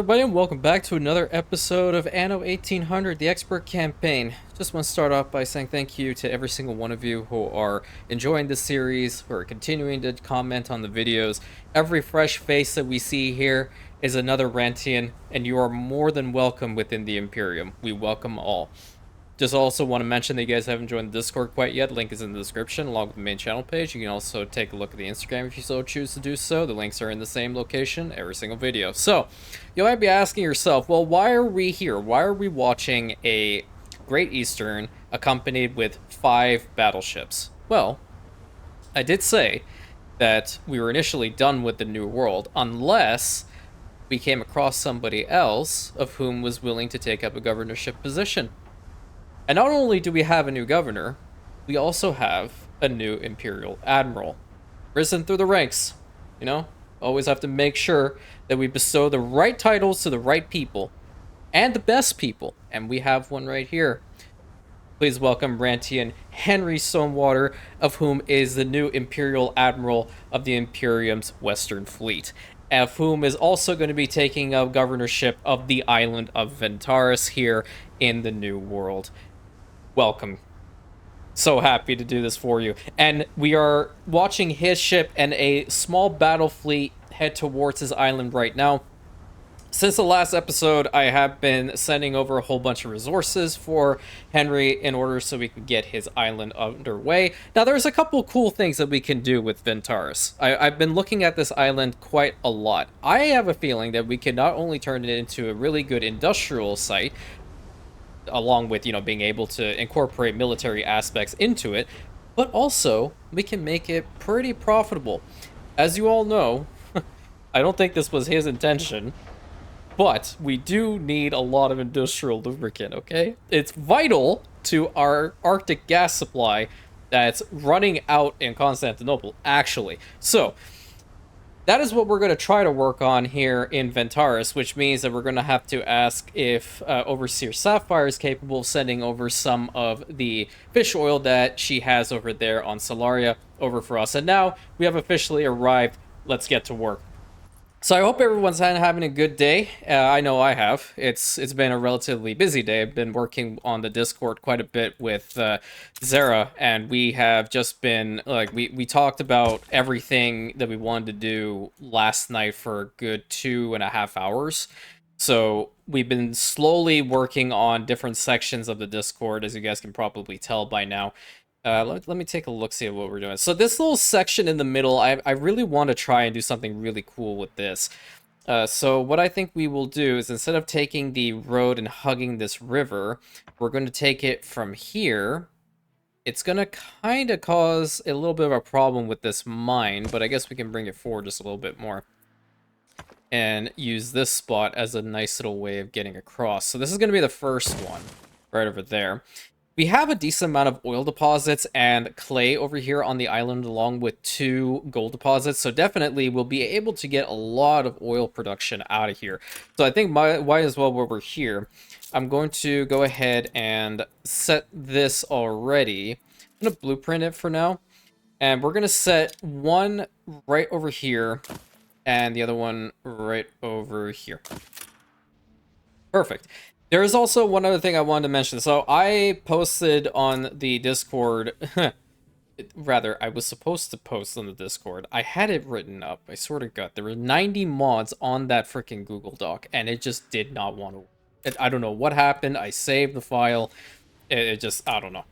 everybody, and welcome back to another episode of Anno 1800, the Expert Campaign. Just want to start off by saying thank you to every single one of you who are enjoying this series, who are continuing to comment on the videos. Every fresh face that we see here is another Rantian, and you are more than welcome within the Imperium. We welcome all. Just also want to mention that you guys haven't joined the Discord quite yet. Link is in the description along with the main channel page. You can also take a look at the Instagram if you so choose to do so. The links are in the same location every single video. So, you might be asking yourself, well, why are we here? Why are we watching a Great Eastern accompanied with 5 battleships? Well, I did say that we were initially done with the New World, unless we came across somebody else of whom was willing to take up a governorship position. And not only do we have a new governor, we also have a new Imperial Admiral. Risen through the ranks, you know? Always have to make sure that we bestow the right titles to the right people. And the best people. And we have one right here. Please welcome Rantian Henry Stonewater, of whom is the new Imperial Admiral of the Imperium's Western Fleet. Of whom is also going to be taking up governorship of the island of Ventarus here in the New World. Welcome. So happy to do this for you. And we are watching his ship and a small battle fleet head towards his island right now. Since the last episode, I have been sending over a whole bunch of resources for Henry in order so we can get his island underway. Now, there's a couple cool things that we can do with Ventarus. I've been looking at this island quite a lot. I have a feeling that we can not only turn it into a really good industrial site, along with, you know, being able to incorporate military aspects into it, but also we can make it pretty profitable. As you all know, I don't think this was his intention, but we do need a lot of industrial lubricant, okay? It's vital to our Arctic gas supply that's running out in Constantinople, actually. So, that is what we're going to try to work on here in Ventarus, which means that we're going to have to ask if Overseer Sapphire is capable of sending over some of the fish oil that she has over there on Solaria over for us. And now we have officially arrived. Let's get to work. So I hope everyone's having a good day. I know I have. It's been a relatively busy day. I've been working on the Discord quite a bit with Zara, and we have just been, like, we talked about everything that we wanted to do last night for a good 2.5 hours. So we've been slowly working on different sections of the Discord, as you guys can probably tell by now. Let me take a look-see at what we're doing. So this little section in the middle, I really want to try and do something really cool with this. So what I think we will do is, instead of taking the road and hugging this river, we're going to take it from here. It's going to kind of cause a little bit of a problem with this mine, but I guess we can bring it forward just a little bit more and use this spot as a nice little way of getting across. So this is going to be the first one, right over there. We have a decent amount of oil deposits and clay over here on the island, along with 2 gold deposits. So definitely we'll be able to get a lot of oil production out of here. So I think might as well, while we're here, I'm going to go ahead and set this already. I'm going to blueprint it for now. And we're going to set one right over here and the other one right over here. Perfect. There is also one other thing I wanted to mention. So I posted on the Discord, rather, I was supposed to post on the Discord. I had it written up, I sort of got. There were 90 mods on that freaking Google Doc, and it just did not want to. I don't know what happened. I saved the file. It just, I don't know.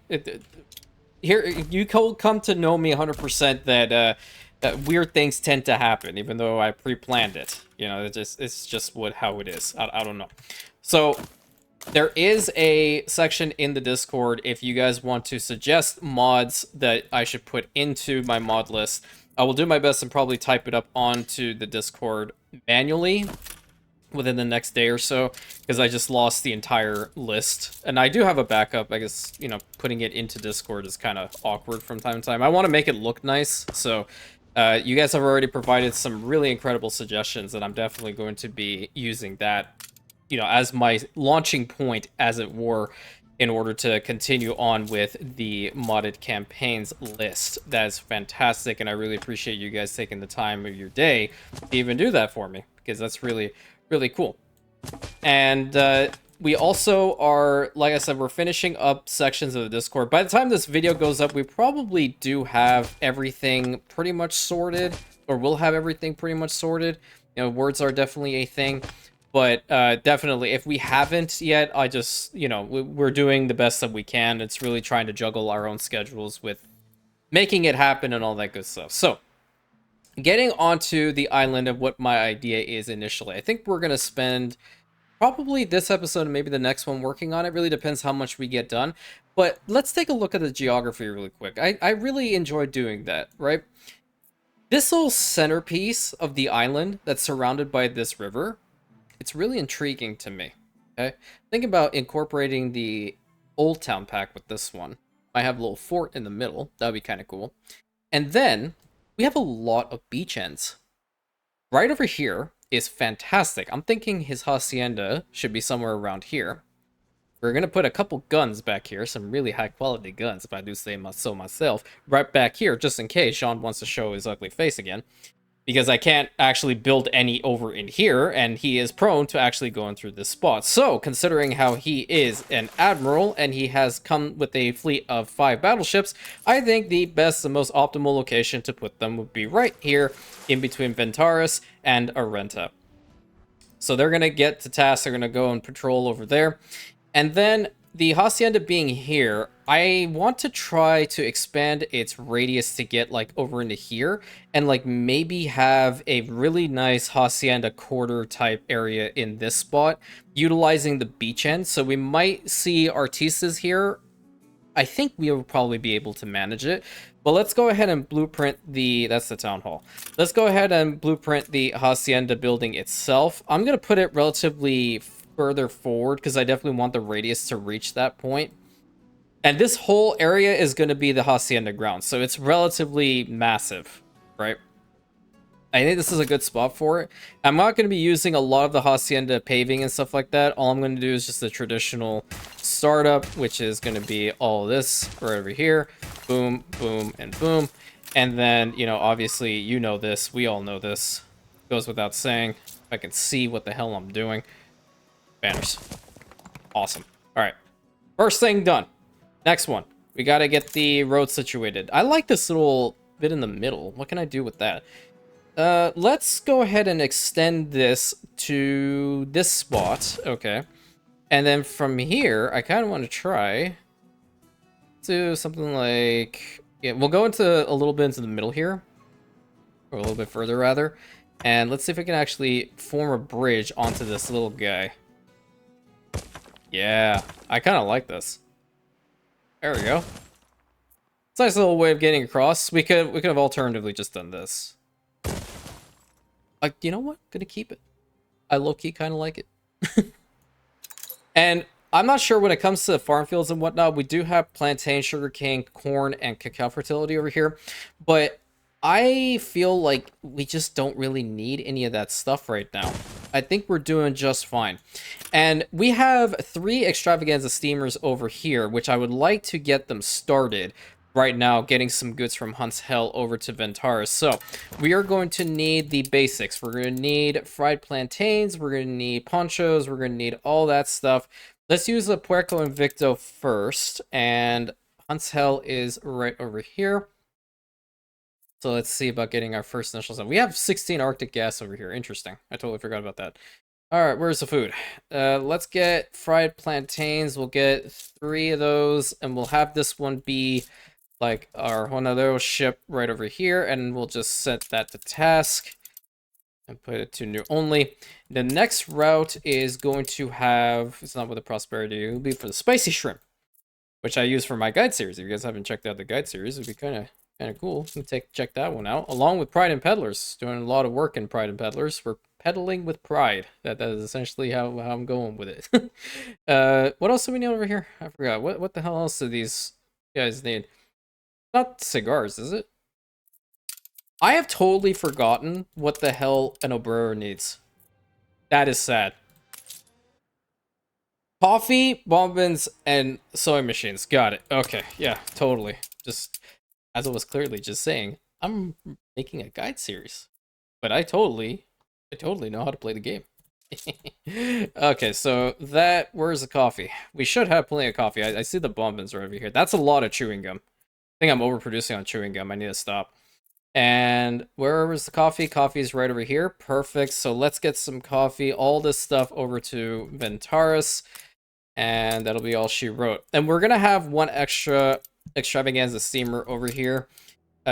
Here, you come to know me 100% that weird things tend to happen, even though I pre-planned it. You know, it's just how it is. I don't know. So there is a section in the Discord if you guys want to suggest mods that I should put into my mod list. I will do my best and probably type it up onto the Discord manually within the next day or so, because I just lost the entire list. And I do have a backup. I guess, you know, putting it into Discord is kind of awkward from time to time. I want to make it look nice, so you guys have already provided some really incredible suggestions, and I'm definitely going to be using that, you know, as my launching point, as it were, in order to continue on with the modded campaigns list. That is fantastic, and I really appreciate you guys taking the time of your day to even do that for me, because that's really, really cool. And we also are, like I said, we're finishing up sections of the Discord. By the time this video goes up, we probably do have everything pretty much sorted, or will have everything pretty much sorted. You know, words are definitely a thing, but definitely, if we haven't yet, I just, you know, we're doing the best that we can. It's really trying to juggle our own schedules with making it happen and all that good stuff. So, getting onto the island of what my idea is initially, I think we're going to spend probably this episode and maybe the next one working on it. Really depends how much we get done. But let's take a look at the geography really quick. I really enjoy doing that, right? This little centerpiece of the island that's surrounded by this river, it's really intriguing to me. Okay? Think about incorporating the Old Town pack with this one. I have a little fort in the middle. That'd be kind of cool. And then we have a lot of beach ends. Right over here is fantastic. I'm thinking his hacienda should be somewhere around here. We're going to put a couple guns back here, some really high quality guns, if I do say so myself, right back here, just in case Sean wants to show his ugly face again. Because I can't actually build any over in here, and he is prone to actually going through this spot. So, considering how he is an admiral, and he has come with a fleet of 5 battleships, I think the best and most optimal location to put them would be right here, in between Ventarus and Arenta. So they're going to get to task, they're going to go and patrol over there. And then the hacienda being here, I want to try to expand its radius to get like over into here and like maybe have a really nice hacienda quarter type area in this spot utilizing the beach end. So we might see artistas here. I think we will probably be able to manage it. But let's go ahead and blueprint that's the town hall. Let's go ahead and blueprint the hacienda building itself. I'm going to put it relatively further forward because I definitely want the radius to reach that point. And this whole area is going to be the hacienda ground, so it's relatively massive, right? I think this is a good spot for it. I'm not going to be using a lot of the hacienda paving and stuff like that. All I'm going to do is just the traditional startup, which is going to be all this right over here. Boom, boom, and boom. And then, you know, obviously, you know this. We all know this. Goes without saying. If I can see what the hell I'm doing. Banners. Awesome. All right. First thing done. Next one. We got to get the road situated. I like this little bit in the middle. What can I do with that? Let's go ahead and extend this to this spot. Okay. And then from here, I kind of want to try to something like... Yeah, we'll go into a little bit into the middle here. Or a little bit further, rather. And let's see if we can actually form a bridge onto this little guy. Yeah, I kind of like this. There we go. It's a nice little way of getting across. We could have alternatively just done this. You know what? Gonna keep it. I low-key kind of like it. And I'm not sure when it comes to farm fields and whatnot. We do have plantain, sugarcane, corn, and cacao fertility over here. But I feel like we just don't really need any of that stuff right now. I think we're doing just fine. And we have 3 extravaganza steamers over here, which I would like to get them started right now, getting some goods from Hunt's Hell over to Ventarus. So we are going to need the basics. We're going to need fried plantains. We're going to need ponchos. We're going to need all that stuff. Let's use the Puerco Invicto first. And Hunt's Hell is right over here. So let's see about getting our first initial stuff. We have 16 Arctic gas over here. Interesting. I totally forgot about that. All right, where's the food? Let's get fried plantains. We'll get 3 of those, and we'll have this one be like our Honadero ship right over here, and we'll just set that to task and put it to new only. The next route is going to have, it's not with the prosperity, it'll be for the spicy shrimp, which I use for my guide series. If you guys haven't checked out the guide series, it'd be kind of cool. You can check that one out, along with Pride and Peddlers. Doing a lot of work in Pride and Peddlers. We're peddling with pride. That is essentially how I'm going with it. What else do we need over here? I forgot. What the hell else do these guys need? Not cigars, is it? I have totally forgotten what the hell an obrero needs. That is sad. Coffee, bombins, and sewing machines. Got it. Okay, yeah, totally. Just, as I was clearly just saying, I'm making a guide series. But I totally know how to play the game. Okay, so where's the coffee? We should have plenty of coffee. I see the bonbons right over here. That's a lot of chewing gum. I think I'm overproducing on chewing gum. I need to stop. And where was the coffee? Coffee is right over here. Perfect. So let's get some coffee. All this stuff over to Ventarus. And that'll be all she wrote. And we're going to have one extra extravaganza steamer over here.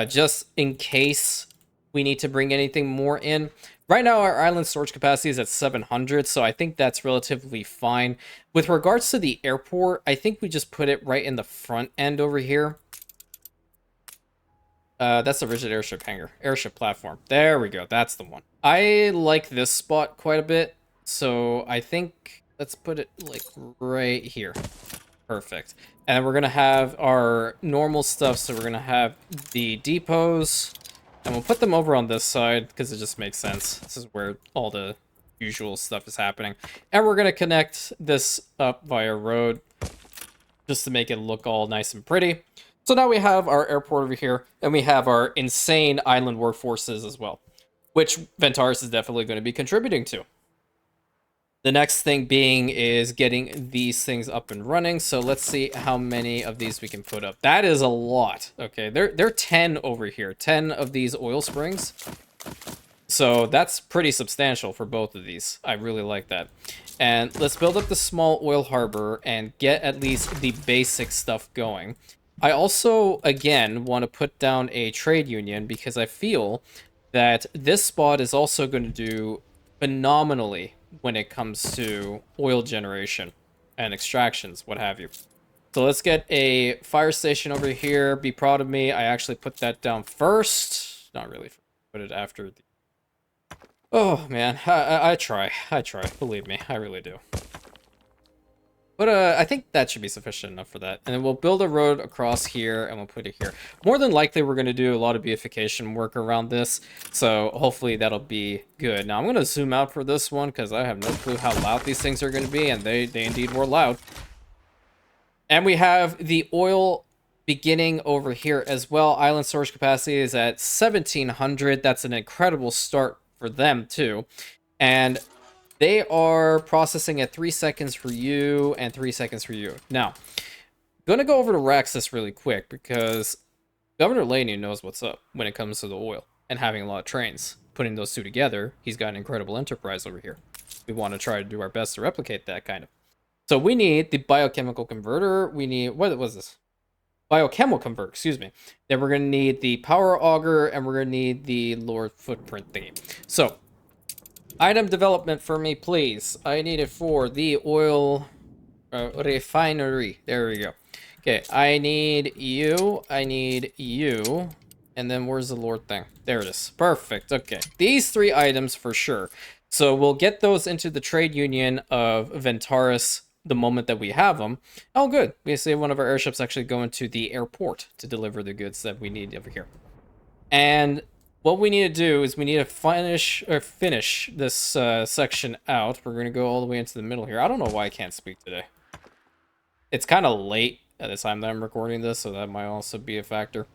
Just in case we need to bring anything more in. Right now, our island storage capacity is at 700, so I think that's relatively fine. With regards to the airport, I think we just put it right in the front end over here. That's the rigid airship hangar. Airship platform. There we go. That's the one. I like this spot quite a bit, so I think let's put it like right here. Perfect. And we're going to have our normal stuff, so we're going to have the depots, and we'll put them over on this side because it just makes sense. This is where all the usual stuff is happening. And we're going to connect this up via road just to make it look all nice and pretty. So now we have our airport over here, and we have our insane island workforces as well, which Ventarus is definitely going to be contributing to. The next thing being is getting these things up and running. So let's see how many of these we can put up. That is a lot. Okay, they're 10 over here. 10 of these oil springs. So that's pretty substantial for both of these. I really like that. And let's build up the small oil harbor and get at least the basic stuff going. I also, again, want to put down a trade union because I feel that this spot is also going to do phenomenally when it comes to oil generation and extractions, what have you. So let's get a fire station over here. Be proud of me. I actually put that down first. Not really. Put it after the... Oh, man. I try. Believe me. I really do. But I think that should be sufficient enough for that. And then we'll build a road across here, and we'll put it here. More than likely, we're going to do a lot of beautification work around this. So hopefully that'll be good. Now, I'm going to zoom out for this one, because I have no clue how loud these things are going to be. And they indeed were loud. And we have the oil beginning over here as well. Island storage capacity is at 1,700. That's an incredible start for them, too. And... they are processing at 3 seconds for you and 3 seconds for you. Now, I'm going to go over to Raxus really quick because Governor Laney knows what's up when it comes to the oil and having a lot of trains. Putting those two together, he's got an incredible enterprise over here. We want to try to do our best to replicate that kind of. So we need the biochemical converter. We need, what was this? Biochemical convert, excuse me. Then we're going to need the power auger and we're going to need the Lord footprint thingy. So, item development for me, please. I need it for the oil refinery. There we go. Okay, I need you. And then where's the Lord thing? There it is. Perfect. Okay, these 3 items for sure. So we'll get those into the trade union of Ventarus the moment that we have them. Oh, good. We see one of our airships actually going to the airport to deliver the goods that we need over here. And... what we need to do is we need to finish this section out. We're going to go all the way into the middle here. I don't know why I can't speak today. It's kind of late at the time that I'm recording this, so that might also be a factor.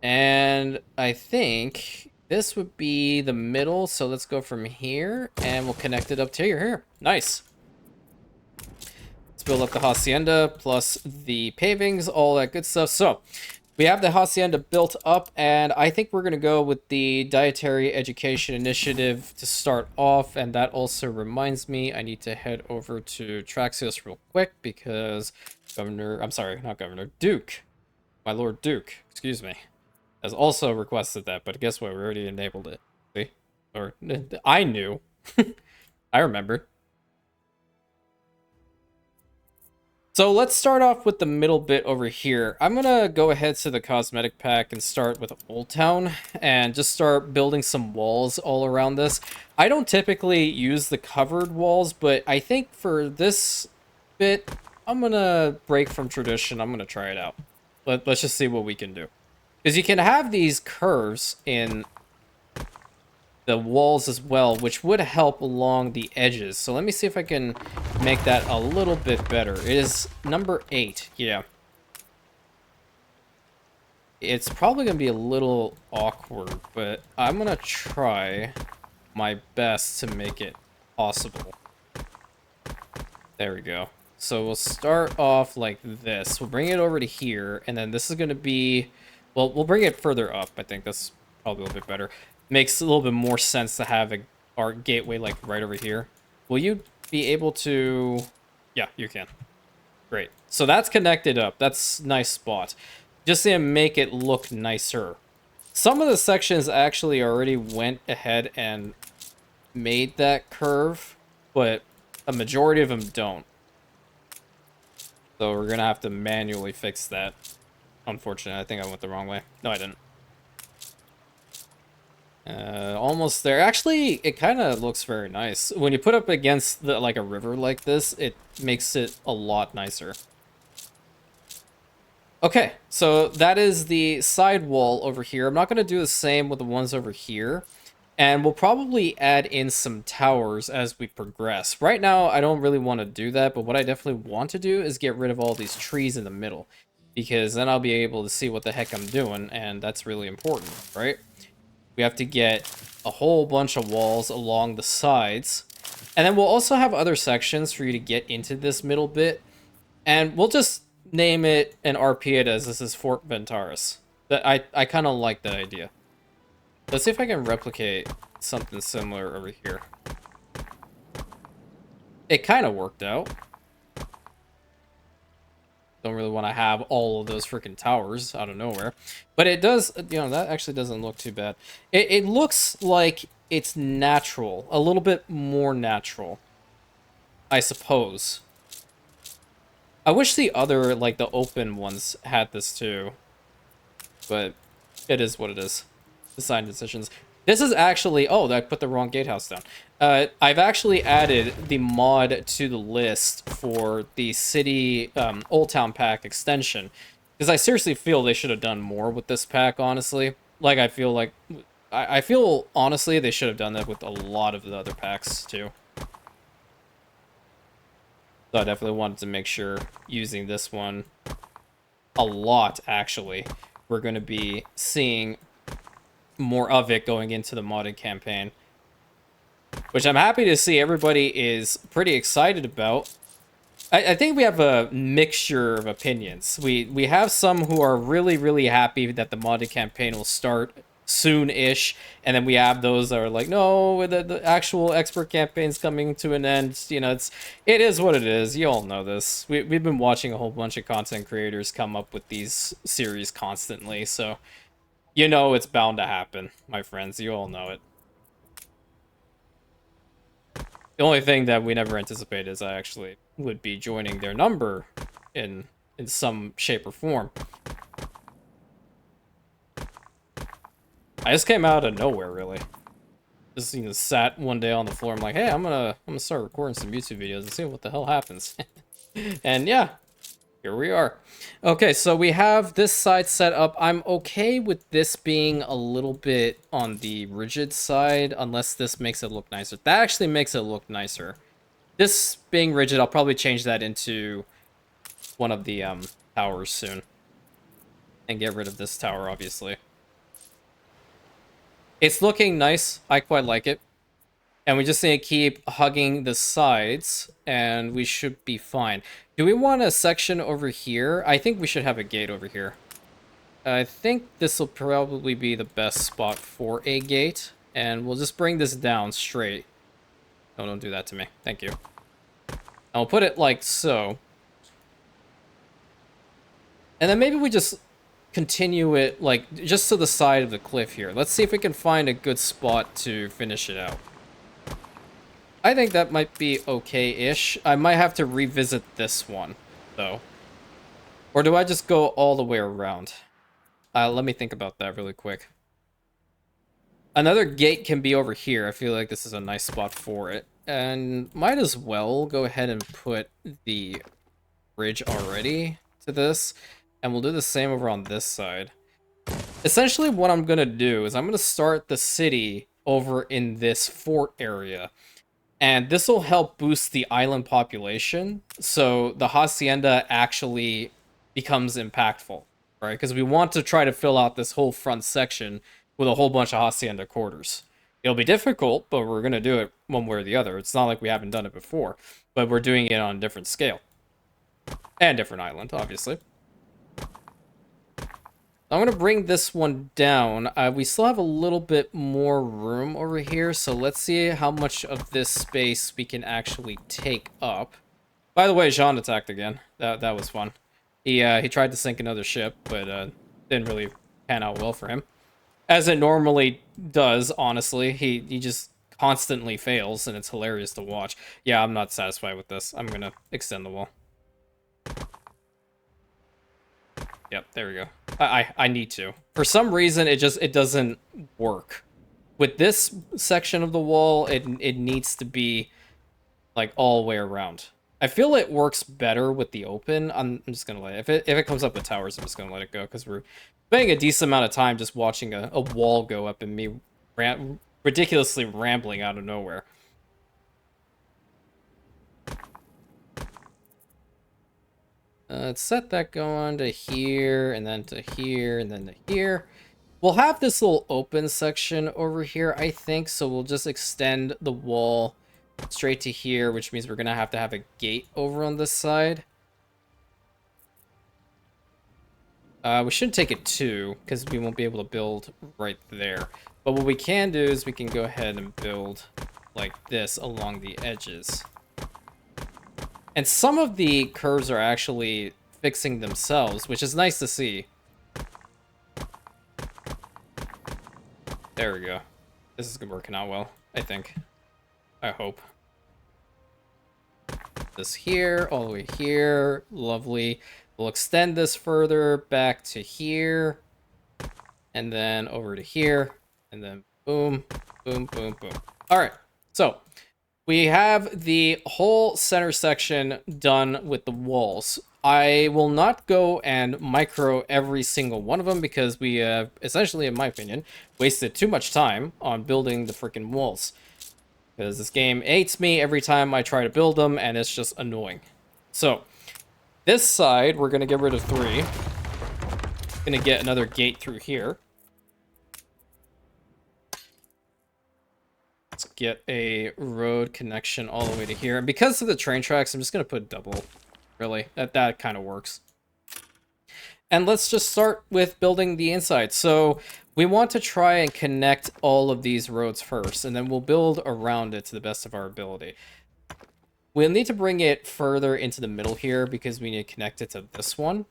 And I think this would be the middle, so let's go from here, and we'll connect it up to here. Nice. Let's build up the hacienda, plus the pavings, all that good stuff. So... we have the hacienda built up, and I think we're going to go with the dietary education initiative to start off, and that also reminds me I need to head over to Traxios real quick because Duke, my Lord Duke, excuse me, has also requested that, but guess what, we already enabled it, see? Or, I knew, I remembered. So let's start off with the middle bit over here. I'm going to go ahead to the cosmetic pack and start with Old Town and just start building some walls all around this. I don't typically use the covered walls, but I think for this bit, I'm going to break from tradition. I'm going to try it out. Let's just see what we can do. Because you can have these curves in the walls as well, which would help along the edges. So let me see if I can make that a little bit better. It is number 8, yeah. It's probably going to be a little awkward, but I'm going to try my best to make it possible. There we go. So we'll start off like this. We'll bring it over to here, and then this is going to be... Well, we'll bring it further up. I think that's probably a little bit better. Makes a little bit more sense to have our gateway like right over here. Will you be able to... Yeah, you can. Great. So that's connected up. That's a nice spot. Just to make it look nicer. Some of the sections actually already went ahead and made that curve, but a majority of them don't. So we're going to have to manually fix that. Unfortunately, I think I went the wrong way. No, I didn't. Almost there. Actually, it kind of looks very nice. When you put up against like a river like this, it makes it a lot nicer. Okay, so that is the side wall over here. I'm not going to do the same with the ones over here. And we'll probably add in some towers as we progress. Right now, I don't really want to do that, but what I definitely want to do is get rid of all these trees in the middle. Because then I'll be able to see what the heck I'm doing, and that's really important, right? We have to get a whole bunch of walls along the sides. And then we'll also have other sections for you to get into this middle bit. And we'll just name it and RP it as this is Fort Ventarus. I kind of like that idea. Let's see if I can replicate something similar over here. It kind of worked out. Don't really want to have all of those freaking towers out of nowhere. But it does, you know, that actually doesn't look too bad. It looks like it's natural. A little bit more natural, I suppose. I wish the other, like, the open ones had this too. But it is what it is. Design decisions. This is actually... Oh, I put the wrong gatehouse down. I've actually added the mod to the list for the city Old Town pack extension. Because I seriously feel they should have done more with this pack, honestly. Like, I feel, honestly, they should have done that with a lot of the other packs, too. So I definitely wanted to make sure using this one a lot, actually. We're going to be seeing more of it going into the modded campaign, which I'm happy to see everybody is pretty excited about. I think we have a mixture of opinions. We have some who are really, really happy that the modded campaign will start soon-ish, and then we have those that are like, no, the actual expert campaign's coming to an end. You know, it is what it is. You all know this. We've been watching a whole bunch of content creators come up with these series constantly, so you know it's bound to happen, my friends. You all know it. The only thing that we never anticipated is I actually would be joining their number in some shape or form. I just came out of nowhere, really. Just, you know, sat one day on the floor. I'm like, hey, I'm gonna start recording some YouTube videos and see what the hell happens. And yeah, here we are. Okay, so we have this side set up. I'm okay with this being a little bit on the rigid side, unless this makes it look nicer. That actually makes it look nicer. This being rigid, I'll probably change that into one of the towers soon. And get rid of this tower, obviously. It's looking nice. I quite like it. And we just need to keep hugging the sides, and we should be fine. Do we want a section over here? I think we should have a gate over here. I think this will probably be the best spot for a gate. And we'll just bring this down straight. No, don't do that to me. Thank you. I'll put it like so. And then maybe we just continue it, like, just to the side of the cliff here. Let's see if we can find a good spot to finish it out. I think that might be okay-ish. I might have to revisit this one, though. Or do I just go all the way around? Let me think about that really quick. Another gate can be over here. I feel like this is a nice spot for it. And might as well go ahead and put the bridge already to this. And we'll do the same over on this side. Essentially, what I'm going to do is I'm going to start the city over in this fort area. And this will help boost the island population, so the hacienda actually becomes impactful, right? Because we want to try to fill out this whole front section with a whole bunch of hacienda quarters. It'll be difficult, but we're going to do it one way or the other. It's not like we haven't done it before, but we're doing it on a different scale. And different island, obviously. I'm going to bring this one down. We still have a little bit more room over here, so let's see how much of this space we can actually take up. By the way, Jean attacked again. That was fun. He tried to sink another ship, but didn't really pan out well for him. As it normally does, honestly. He just constantly fails, and it's hilarious to watch. Yeah, I'm not satisfied with this. I'm going to extend the wall. Yep, there we go. I need to. For some reason, it doesn't work. With this section of the wall, it needs to be like all the way around. I feel it works better with the open. I'm just gonna let it. If it comes up with towers, I'm just gonna let it go because we're spending a decent amount of time just watching a wall go up and me ridiculously rambling out of nowhere. Let's set that going to here, and then to here, and then to here. We'll have this little open section over here, I think, so we'll just extend the wall straight to here, which means we're going to have a gate over on this side. We shouldn't take it 2, because we won't be able to build right there. But what we can do is we can go ahead and build like this along the edges. And some of the curves are actually fixing themselves, which is nice to see. There we go. This is working out well, I think. I hope. This here, all the way here. Lovely. We'll extend this further back to here. And then over to here. And then boom, boom, boom, boom. All right. So we have the whole center section done with the walls. I will not go and micro every single one of them because we have, essentially, in my opinion, wasted too much time on building the freaking walls. Because this game hates me every time I try to build them, and it's just annoying. So, this side, we're going to get rid of 3. Going to get another gate through here. Let's get a road connection all the way to here. And because of the train tracks, I'm just going to put double. Really, that kind of works. And let's just start with building the inside. So we want to try and connect all of these roads first, and then we'll build around it to the best of our ability. We'll need to bring it further into the middle here because we need to connect it to this one.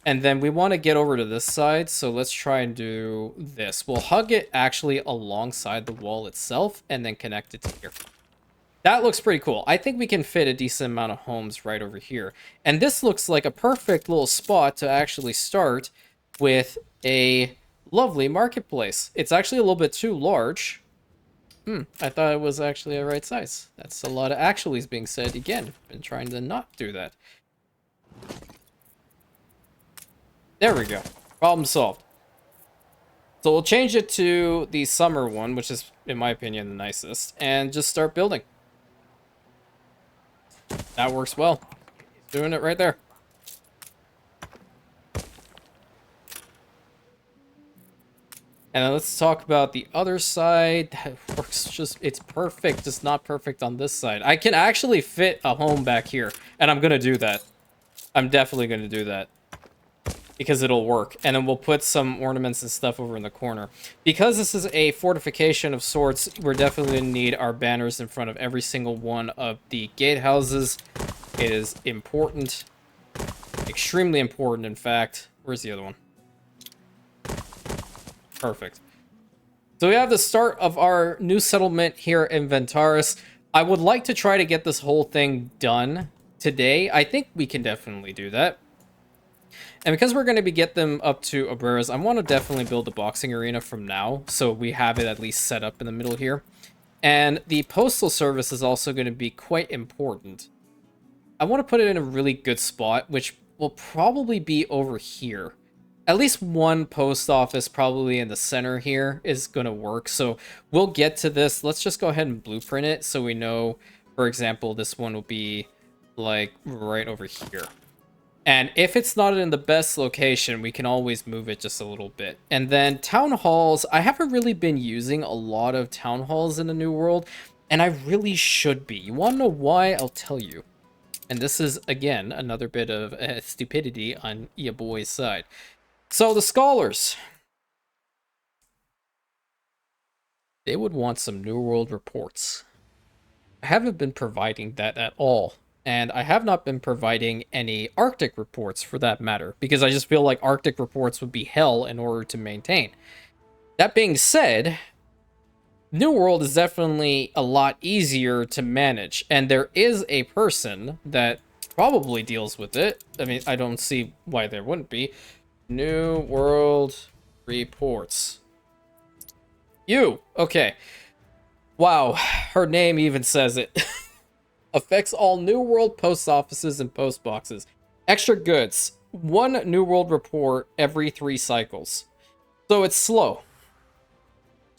And then we want to get over to this side, so let's try and do this. We'll hug it actually alongside the wall itself and then connect it to here. That looks pretty cool. I think we can fit a decent amount of homes right over here. And this looks like a perfect little spot to actually start with a lovely marketplace. It's actually a little bit too large. I thought it was actually a right size. That's a lot of actuallys being said again. Been trying to not do that. There we go. Problem solved. So we'll change it to the summer one, which is, in my opinion, the nicest, and just start building. That works well. Doing it right there. And then let's talk about the other side. That works just, it's perfect, just not perfect on this side. I can actually fit a home back here, and I'm going to do that. I'm definitely going to do that. Because it'll work. And then we'll put some ornaments and stuff over in the corner. Because this is a fortification of sorts, we're definitely going to need our banners in front of every single one of the gatehouses. It is important. Extremely important, in fact. Where's the other one? Perfect. So we have the start of our new settlement here in Ventarus. I would like to try to get this whole thing done today. I think we can definitely do that. And because we're going to be get them up to Obreras, I want to definitely build a boxing arena from now, so we have it at least set up in the middle here. And the postal service is also going to be quite important. I want to put it in a really good spot, which will probably be over here. At least one post office probably in the center here is going to work, so we'll get to this. Let's just go ahead and blueprint it so we know, for example, this one will be like right over here. And if it's not in the best location, we can always move it just a little bit. And then town halls, I haven't really been using a lot of town halls in the New World, and I really should be. You want to know why? I'll tell you. And this is, again, another bit of stupidity on your boy's side. So the scholars, they would want some New World reports. I haven't been providing that at all. And I have not been providing any Arctic reports for that matter, because I just feel like Arctic reports would be hell in order to maintain. That being said, New World is definitely a lot easier to manage, and there is a person that probably deals with it. I mean, I don't see why there wouldn't be. New World reports. You, okay. Wow, her name even says it. Affects all New World post offices and post boxes. Extra goods. 1 New World report every 3 cycles. So it's slow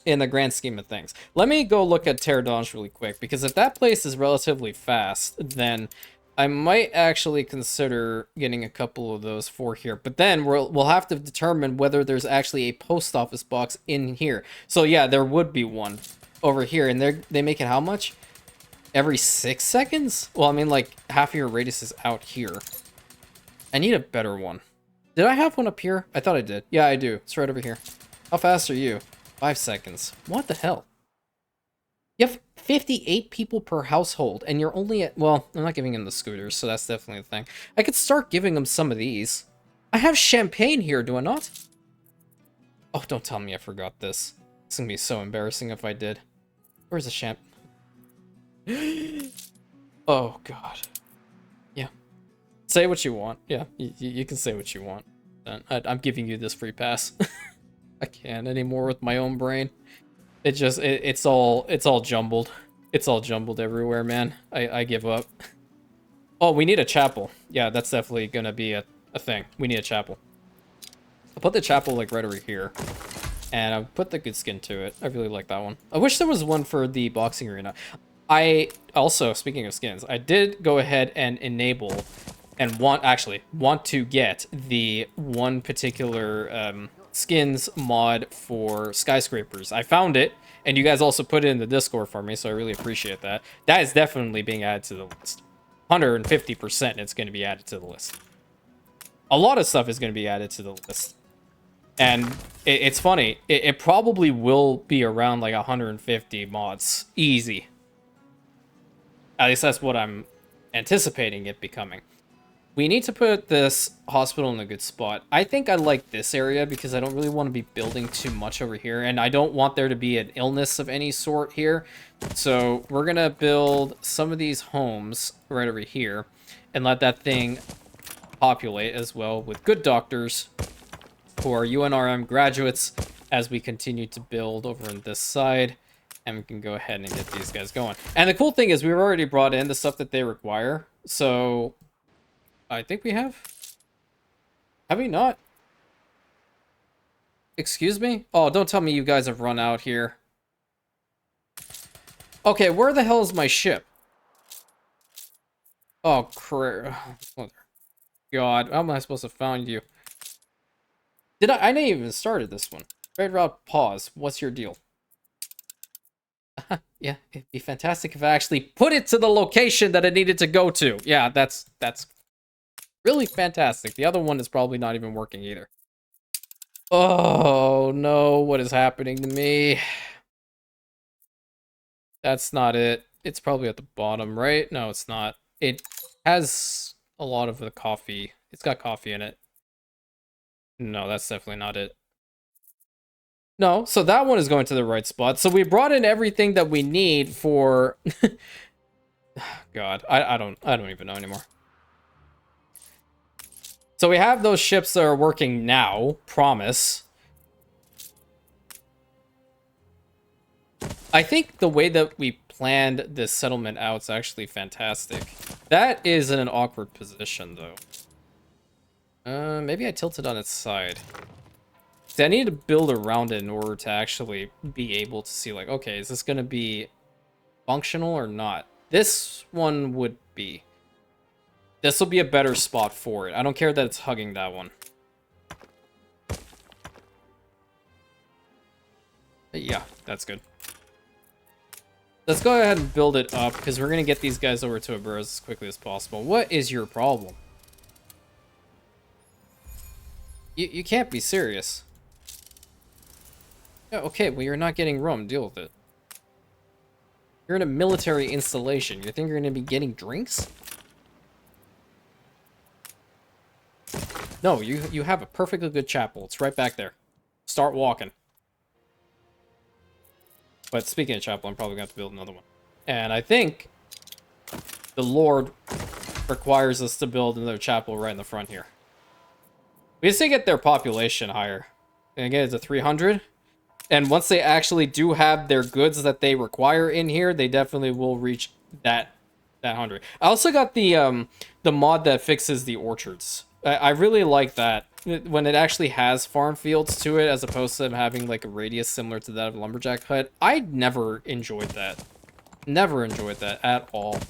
in the grand scheme of things. Let me go look at Terradonge really quick, because if that place is relatively fast, then I might actually consider getting a couple of those for here. But then we'll have to determine whether there's actually a post office box in here. So yeah, there would be one over here, and they make it how much? Every 6 seconds? Well, I mean, like, half of your radius is out here. I need a better one. Did I have one up here? I thought I did. Yeah, I do. It's right over here. How fast are you? 5 seconds. What the hell? You have 58 people per household, and you're only at... Well, I'm not giving them the scooters, so that's definitely a thing. I could start giving them some of these. I have champagne here, do I not? Oh, don't tell me I forgot this. It's gonna be so embarrassing if I did. Where's the champagne? Oh god. Yeah. Say what you want. Yeah, you can say what you want. I'm giving you this free pass. I can't anymore with my own brain. It's all jumbled. It's all jumbled everywhere, man. I give up. Oh, we need a chapel. Yeah, that's definitely gonna be a thing. We need a chapel. I'll put the chapel like right over here. And I'll put the good skin to it. I really like that one. I wish there was one for the boxing arena. I also, speaking of skins, I did go ahead and enable and want to get the one particular skins mod for skyscrapers. I found it, and you guys also put it in the Discord for me, so I really appreciate that. That is definitely being added to the list. 150% it's going to be added to the list. A lot of stuff is going to be added to the list. And it's funny, it probably will be around like 150 mods. Easy. At least that's what I'm anticipating it becoming. We need to put this hospital in a good spot. I think I like this area because I don't really want to be building too much over here. And I don't want there to be an illness of any sort here. So we're going to build some of these homes right over here. And let that thing populate as well with good doctors who are UNRM graduates as we continue to build over on this side. And we can go ahead and get these guys going. And the cool thing is we've already brought in the stuff that they require. So I think we have. Have we not? Excuse me? Oh, don't tell me you guys have run out here. Okay, where the hell is my ship? Oh, crap. God, how am I supposed to find you? I didn't even started this one. Trade route pause. What's your deal? Yeah, it'd be fantastic if I actually put it to the location that it needed to go to. Yeah, that's really fantastic. The other one is probably not even working either. Oh no, what is happening to me? That's not it. It's probably at the bottom, right? No, it's not. It has a lot of the coffee. It's got coffee in it. No, that's definitely not it. No, so that one is going to the right spot. So we brought in everything that we need for... God, I don't even know anymore. So we have those ships that are working now, promise. I think the way that we planned this settlement out is actually fantastic. That is in an awkward position, though. Maybe I tilted on its side. See, I need to build around it in order to actually be able to see, like, okay, is this going to be functional or not? This one would be. This will be a better spot for it. I don't care that it's hugging that one. Yeah, that's good. Let's go ahead and build it up, because we're going to get these guys over to a burrows as quickly as possible. What is your problem? You can't be serious. Yeah, okay, well, you're not getting rum. Deal with it. You're in a military installation. You think you're going to be getting drinks? No, you have a perfectly good chapel. It's right back there. Start walking. But speaking of chapel, I'm probably going to have to build another one. And I think the Lord requires us to build another chapel right in the front here. We just need to get their population higher. And again, it's a 300. And once they actually do have their goods that they require in here, they definitely will reach that 100. I also got the mod that fixes the orchards. I really like that. When it actually has farm fields to it, as opposed to them having like a radius similar to that of a lumberjack hut. I never enjoyed that. Never enjoyed that at all.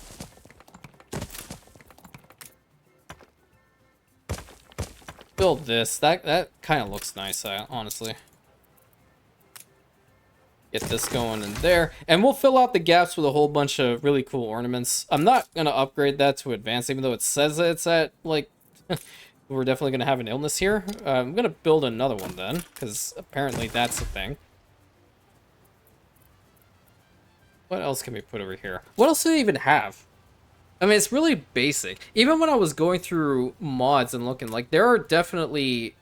Build this. That kind of looks nice, honestly. Get this going in there. And we'll fill out the gaps with a whole bunch of really cool ornaments. I'm not going to upgrade that to advanced, even though it says that it's at, like... We're definitely going to have an illness here. I'm going to build another one then, because apparently that's a thing. What else can we put over here? What else do they even have? I mean, it's really basic. Even when I was going through mods and looking, like, there are definitely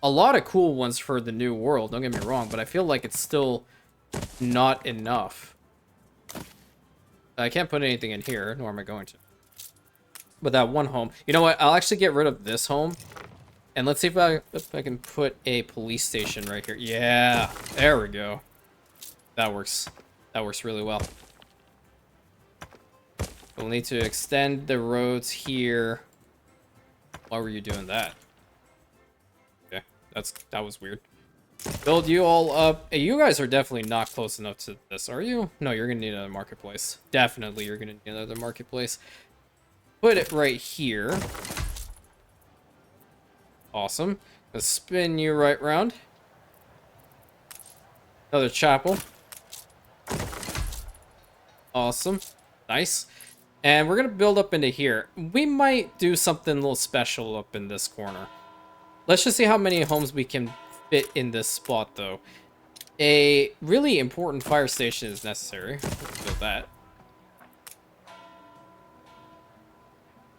a lot of cool ones for the new world, don't get me wrong, but I feel like it's still not enough. I can't put anything in here, nor am I going to. But that one home, you know what? I'll actually get rid of this home, and let's see if I can put a police station right here. Yeah, there we go. That works. That works really well. We'll need to extend the roads here. Why were you doing that? Okay, that was weird. Build you all up. Hey, you guys are definitely not close enough to this, are you? No, you're gonna need another marketplace. Definitely, you're gonna need another marketplace. Put it right here. Awesome. Let's spin you right round. Another chapel. Awesome. Nice. And we're going to build up into here. We might do something a little special up in this corner. Let's just see how many homes we can fit in this spot, though. A really important fire station is necessary. Let's build that.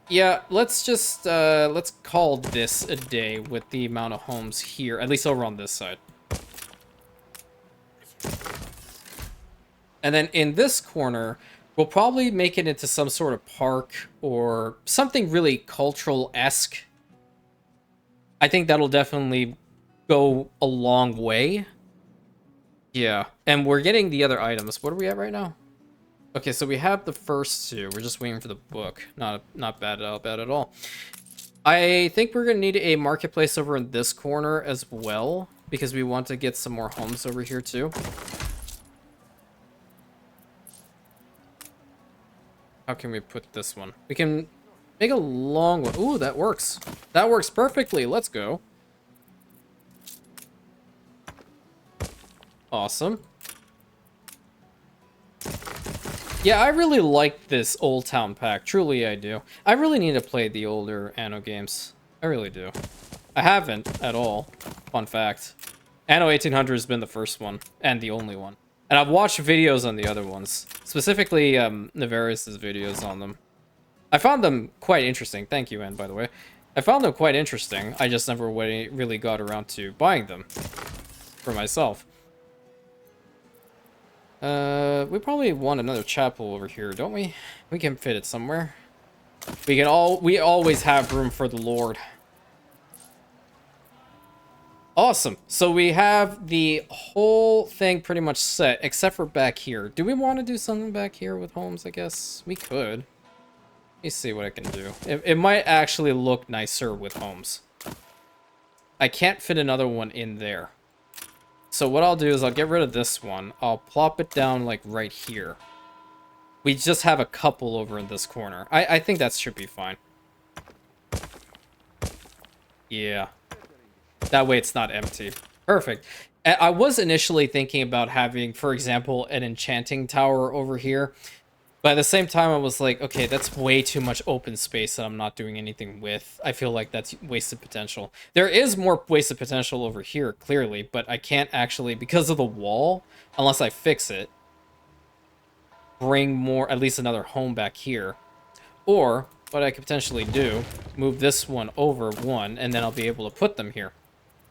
Yeah, let's just, let's call this a day with the amount of homes here, at least over on this side. And then in this corner, we'll probably make it into some sort of park or something really cultural-esque. I think that'll definitely go a long way. Yeah, and we're getting the other items. What are we at right now? Okay, so we have the first two. We're just waiting for the book. Not bad at all. I think we're going to need a marketplace over in this corner as well, because we want to get some more homes over here too. How can we put this one? We can make a long one. Ooh, that works. That works perfectly. Let's go. Awesome. Yeah, I really like this Old Town pack. Truly, I do. I really need to play the older Anno games. I really do. I haven't at all. Fun fact. Anno 1800 has been the first one, and the only one. And I've watched videos on the other ones. Specifically, Ventarus' videos on them. I found them quite interesting. Thank you, Anne, by the way. I found them quite interesting. I just never really got around to buying them for myself. We probably want another chapel over here, don't we? We can fit it somewhere. We always have room for the Lord. Awesome. So we have the whole thing pretty much set, except for back here. Do we want to do something back here with homes, I guess? We could. Let me see what I can do. It might actually look nicer with homes. I can't fit another one in there. So what I'll do is I'll get rid of this one. I'll plop it down like right here. We just have a couple over in this corner. I think that should be fine. Yeah. That way it's not empty. Perfect. I was initially thinking about having, for example, an enchanting tower over here. But at the same time, I was like, okay, that's way too much open space that I'm not doing anything with. I feel like that's wasted potential. There is more wasted potential over here, clearly, but I can't actually, because of the wall, unless I fix it, bring more, at least another home back here. Or, what I could potentially do, move this one over one, and then I'll be able to put them here.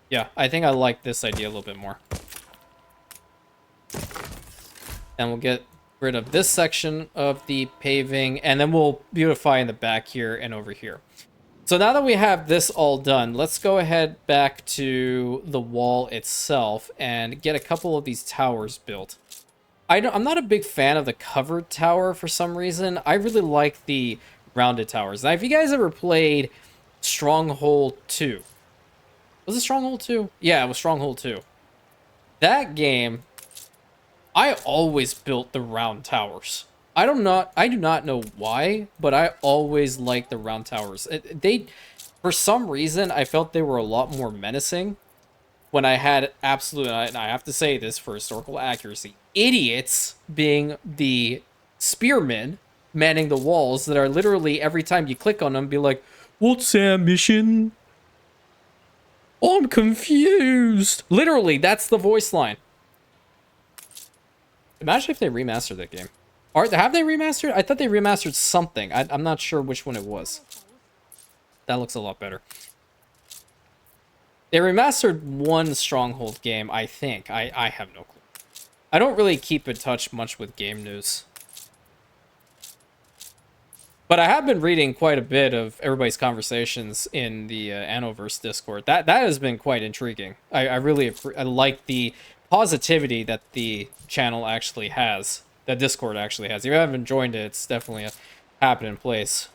Yeah, I think I like this idea a little bit more. And we'll get rid of this section of the paving, and then we'll beautify in the back here and over here. So now that we have this all done, let's go ahead back to the wall itself and get a couple of these towers built. I'm not a big fan of the covered tower for some reason. I really like the rounded towers. Now, if you guys ever played Stronghold 2, was it Stronghold 2? Yeah, it was Stronghold 2. That game, I always built the round towers. I do not know why, but I always liked the round towers. For some reason, I felt they were a lot more menacing when I had absolute, and I have to say this for historical accuracy, idiots being the spearmen manning the walls that are literally, every time you click on them, be like, "What's our mission? I'm confused." Literally, that's the voice line. Imagine if they remastered that game. Have they remastered? I thought they remastered something. I'm not sure which one it was. That looks a lot better. They remastered one Stronghold game, I think. I have no clue. I don't really keep in touch much with game news. But I have been reading quite a bit of everybody's conversations in the Annoverse Discord. That has been quite intriguing. I really I like the positivity that the channel actually has. That Discord actually has. If you haven't joined it, it's definitely a happening place.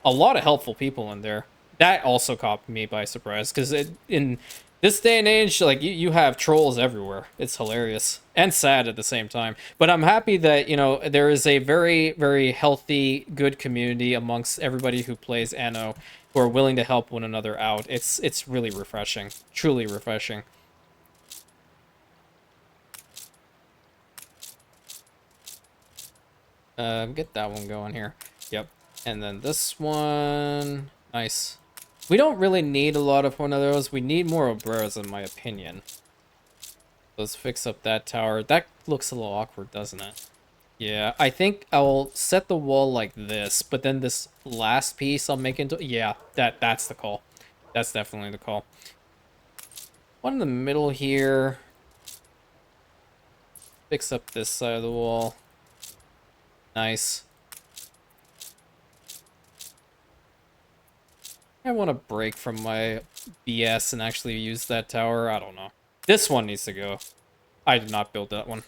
A lot of helpful people in there. That also caught me by surprise, because in this day and age, like, you have trolls everywhere. It's hilarious and sad at the same time. But I'm happy that, you know, there is a very, very healthy, good community amongst everybody who plays Anno, who are willing to help one another out. It's really refreshing, truly refreshing. Get that one going here. Yep. And then this one. Nice. We don't really need a lot of one of those. We need more obreras, in my opinion. Let's fix up that tower. That looks a little awkward, doesn't it? Yeah, I think I'll set the wall like this, but then this last piece I'll make into... Yeah, that's the call. That's definitely the call. One in the middle here. Fix up this side of the wall. Nice. I want to break from my BS and actually use that tower. I don't know. This one needs to go. I did not build that one.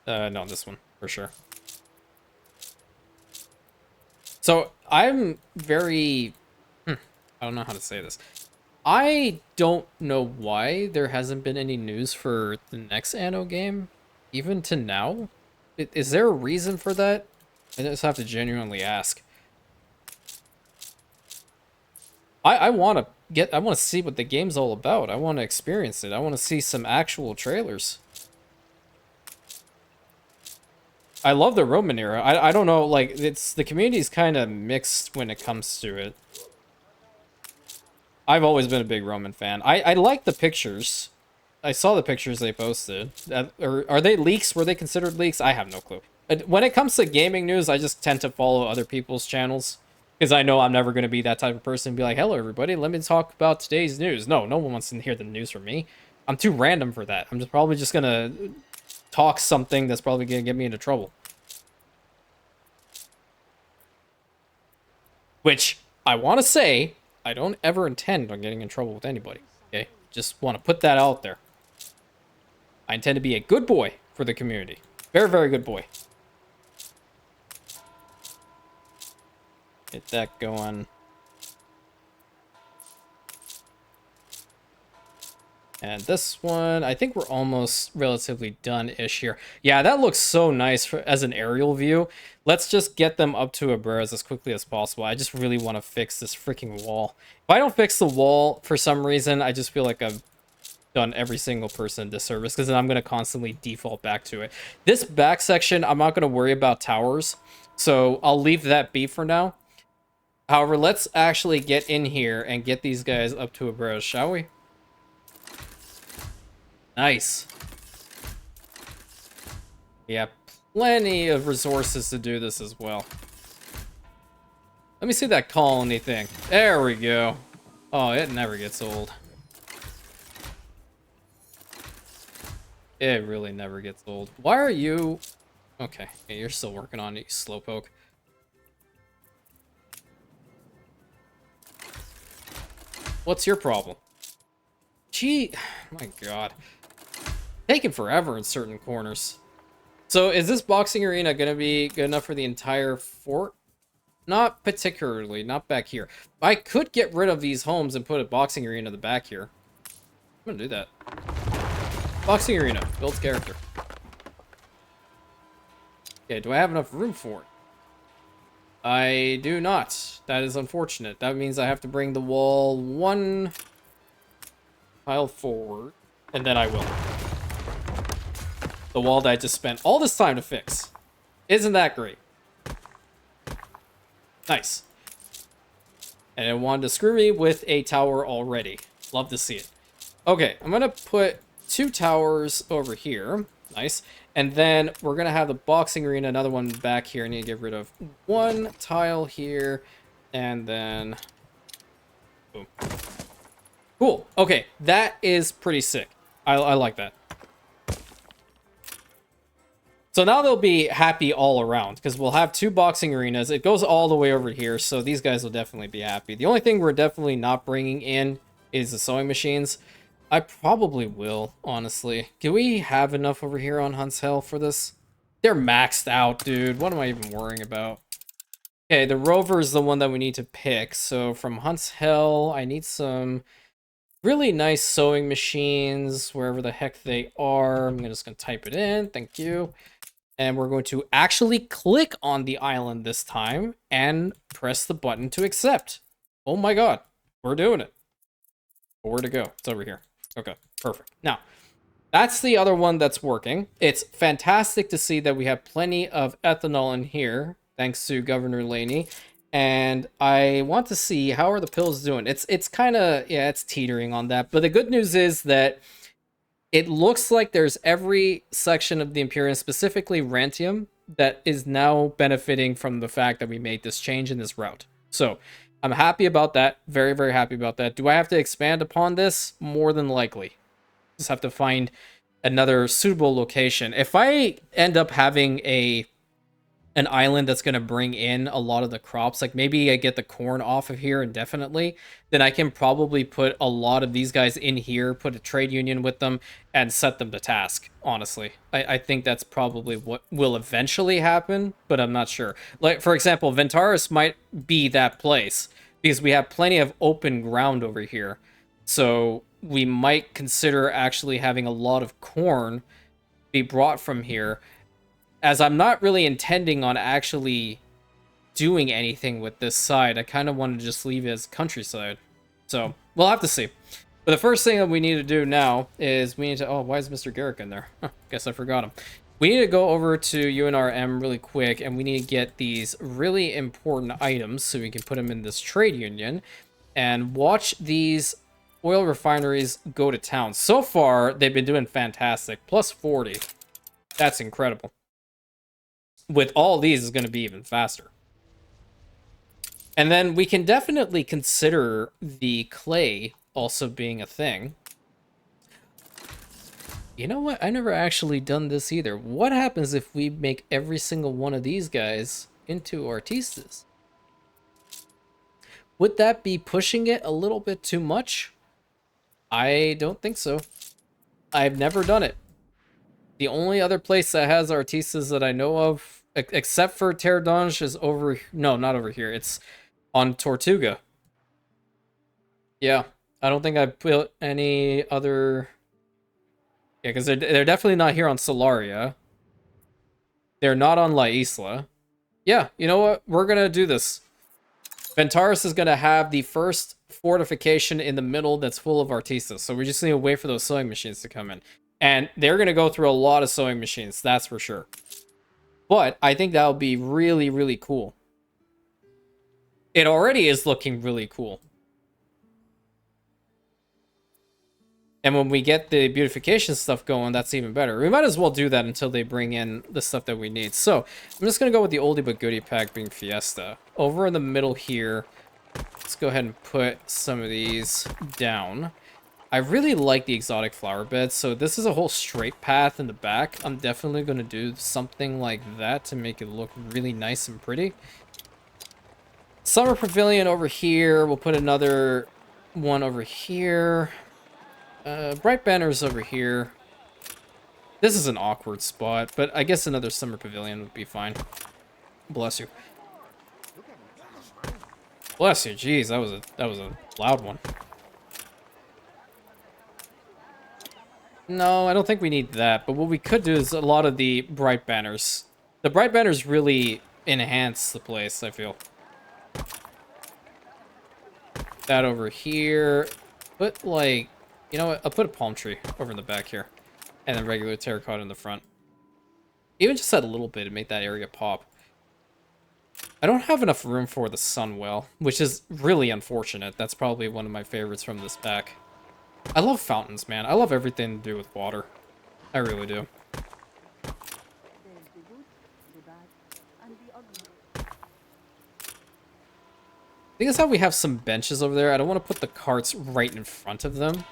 No, this one, for sure. So, I'm very... I don't know how to say this. I don't know why there hasn't been any news for the next Anno game, even to now. Is there a reason for that? I just have to genuinely ask. I want to see what the game's all about. I want to experience it. I want to see some actual trailers. I love the Roman era. I don't know, like, the community's kind of mixed when it comes to it. I've always been a big Roman fan. I like the pictures. I saw the pictures they posted. Are they leaks? Were they considered leaks? I have no clue. When it comes to gaming news, I just tend to follow other people's channels, because I know I'm never going to be that type of person and be like, "Hello, everybody, let me talk about today's news." No one wants to hear the news from me. I'm too random for that. I'm probably just going to talk something that's probably going to get me into trouble. Which, I want to say, I don't ever intend on getting in trouble with anybody. Okay? Just want to put that out there. I intend to be a good boy for the community. Very, very good boy. Get that going. And this one, I think we're almost relatively done-ish here. Yeah, that looks so nice as an aerial view. Let's just get them up to Abraz as quickly as possible. I just really want to fix this freaking wall. If I don't fix the wall for some reason, I just feel like I've done every single person a disservice, because then I'm going to constantly default back to it. This back section, I'm not going to worry about towers, so I'll leave that be for now. However, let's actually get in here and get these guys up to Abraz, shall we? Nice. We have plenty of resources to do this as well. Let me see that colony thing. There we go. Oh, it never gets old. It really never gets old. Why are you... Okay, yeah, you're still working on it, you slowpoke. What's your problem? Gee, my god. Taking forever in certain corners. So is this boxing arena going to be good enough for the entire fort? Not particularly, not back here. I could get rid of these homes and put a boxing arena in the back here. I'm going to do that. Boxing arena, builds character. Okay, do I have enough room for it? I do not. That is unfortunate. That means I have to bring the wall one tile forward, and then I will. The wall that I just spent all this time to fix. Isn't that great? Nice. And it wanted to screw me with a tower already. Love to see it. Okay, I'm going to put 2 towers over here. Nice. And then we're going to have the boxing arena, another one back here. I need to get rid of 1 tile here. And then... boom. Cool. Okay, that is pretty sick. I like that. So now they'll be happy all around, because we'll have 2 boxing arenas. It goes all the way over here, so these guys will definitely be happy. The only thing we're definitely not bringing in is the sewing machines. I probably will, honestly. Do we have enough over here on Hunt's Hell for this? They're maxed out, dude. What am I even worrying about? Okay, the Rover is the one that we need to pick. So from Hunt's Hell, I need some really nice sewing machines, wherever the heck they are. I'm just going to type it in. Thank you. And we're going to actually click on the island this time and press the button to accept. Oh my god, we're doing it. Where to go? It's over here. Okay, perfect. Now, that's the other one that's working. It's fantastic to see that we have plenty of ethanol in here, thanks to Governor Laney. And I want to see, how are the pills doing? It's kind of, yeah, it's teetering on that. But the good news is that it looks like there's every section of the Imperium, specifically Rantium, that is now benefiting from the fact that we made this change in this route. So I'm happy about that. Very, very happy about that. Do I have to expand upon this? More than likely. Just have to find another suitable location. If I end up having an island that's going to bring in a lot of the crops, like maybe I get the corn off of here indefinitely, then I can probably put a lot of these guys in here, put a trade union with them, and set them to task, honestly. I think that's probably what will eventually happen, but I'm not sure. Like, for example, Ventarus might be that place, because we have plenty of open ground over here. So we might consider actually having a lot of corn be brought from here, as I'm not really intending on actually doing anything with this side. I kind of want to just leave it as countryside. So, we'll have to see. But the first thing that we need to do now is we need to... Oh, why is Mr. Garrick in there? Huh, guess I forgot him. We need to go over to UNRM really quick, and we need to get these really important items so we can put them in this trade union. And watch these oil refineries go to town. So far, they've been doing fantastic. Plus 40. That's incredible. With all these, it's going to be even faster. And then we can definitely consider the clay also being a thing. You know what? I never actually done this either. What happens if we make every single one of these guys into artistas? Would that be pushing it a little bit too much? I don't think so. I've never done it. The only other place that has artistas that I know of, except for Terre d'Ange, is over... No, not over here. It's on Tortuga. Yeah, I don't think I built any other Yeah, because they're definitely not here on Solaria. They're not on La Isla. Yeah, you know what? We're gonna do this. Ventarus is gonna have the first fortification in the middle that's full of artistas. So we just need to wait for those sewing machines to come in. And they're gonna go through a lot of sewing machines, that's for sure. But I think that'll be really, really cool. It already is looking really cool. And when we get the beautification stuff going, that's even better. We might as well do that until they bring in the stuff that we need. So, I'm just going to go with the oldie but goodie pack being Fiesta. Over in the middle here, let's go ahead and put some of these down. I really like the exotic flower beds, so this is a whole straight path in the back. I'm definitely going to do something like that to make it look really nice and pretty. Summer Pavilion over here. We'll put another one over here. Bright banners over here. This is an awkward spot, but I guess another summer pavilion would be fine. Bless you. Bless you. Jeez, that was a loud one. No, I don't think we need that, but what we could do is a lot of the bright banners. The bright banners really enhance the place, I feel. That over here. Put like, you know what? I'll put a palm tree over in the back here. And then regular terracotta in the front. Even just that little bit to make that area pop. I don't have enough room for the sunwell, which is really unfortunate. That's probably one of my favorites from this pack. I love fountains, man. I love everything to do with water. I really do. I think it's how we have some benches over there. I don't want to put the carts right in front of them.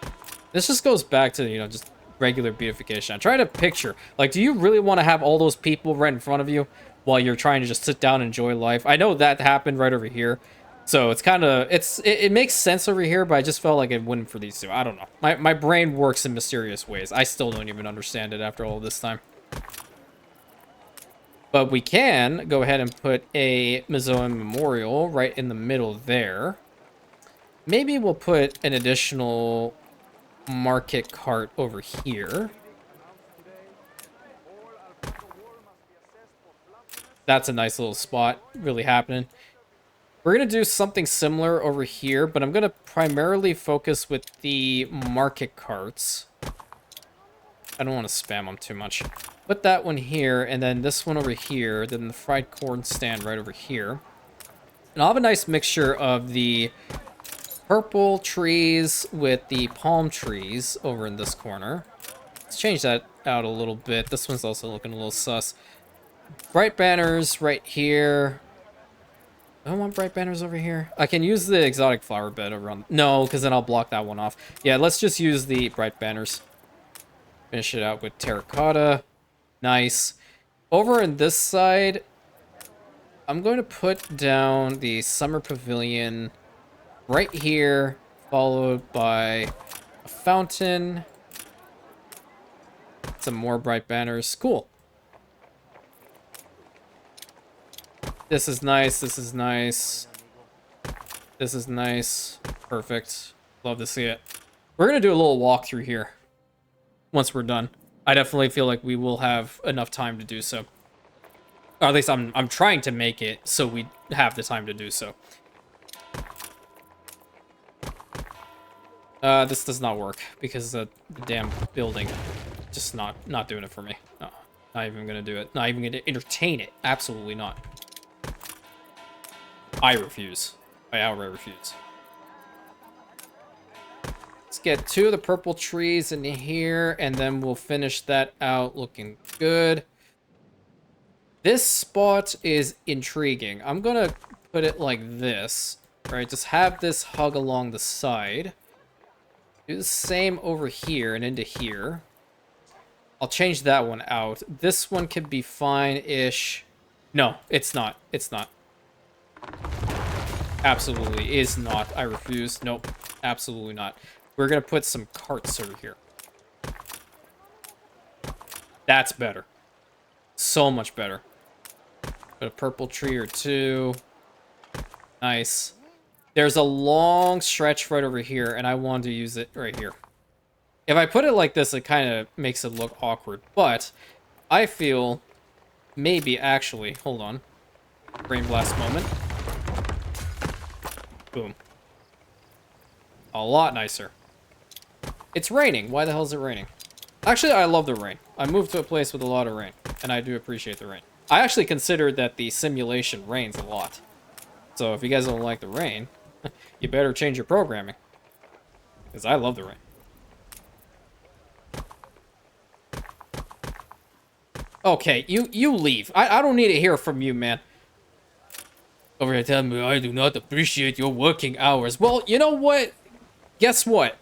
This just goes back to, you know, just regular beautification. I'm trying to picture, like, do you really want to have all those people right in front of you while you're trying to just sit down and enjoy life? I know that happened right over here. So it's kind of, it makes sense over here, but I just felt like it wouldn't for these two. I don't know. My brain works in mysterious ways. I still don't even understand it after all this time. But we can go ahead and put a Mizoan Memorial right in the middle there. Maybe we'll put an additional market cart over here. That's a nice little spot, really happening. We're going to do something similar over here, but I'm going to primarily focus with the market carts. I don't want to spam them too much. Put that one here, and then this one over here, then the fried corn stand right over here. And I'll have a nice mixture of the purple trees with the palm trees over in this corner. Let's change that out a little bit. This one's also looking a little sus. Bright banners right here. I don't want bright banners over here. I can use the exotic flower bed over on... No, because then I'll block that one off. Yeah, let's just use the bright banners. Finish it out with terracotta. Nice. Over on this side, I'm going to put down the summer pavilion right here, followed by a fountain. Some more bright banners. Cool. This is nice. This is nice. This is nice. Perfect. Love to see it. We're going to do a little walkthrough here once we're done. I definitely feel like we will have enough time to do so. Or at least I'm trying to make it so we have the time to do so. This does not work because the damn building just not doing it for me. No, not even going to do it. Not even going to entertain it. Absolutely not. I refuse. I outright refuse. Let's get 2 of the purple trees in here, and then we'll finish that out looking good. This spot is intriguing. I'm gonna put it like this, right? Just have this hug along the side. Do the same over here and into here. I'll change that one out. This one could be fine-ish. No, it's not. It's not. Absolutely is not. I refuse. Nope. Absolutely not. We're going to put some carts over here. That's better. So much better. Put a purple tree or 2. Nice. There's a long stretch right over here, and I want to use it right here. If I put it like this, it kind of makes it look awkward. But I feel maybe actually, hold on. Brain blast moment. Boom. A lot nicer. It's raining. Why the hell is it raining? Actually, I love the rain. I moved to a place with a lot of rain, and I do appreciate the rain. I actually considered that the simulation rains a lot. So if you guys don't like the rain, you better change your programming. Because I love the rain. Okay, you leave. I don't need to hear from you, man. Over here telling me I do not appreciate your working hours. Well, you know what? Guess what?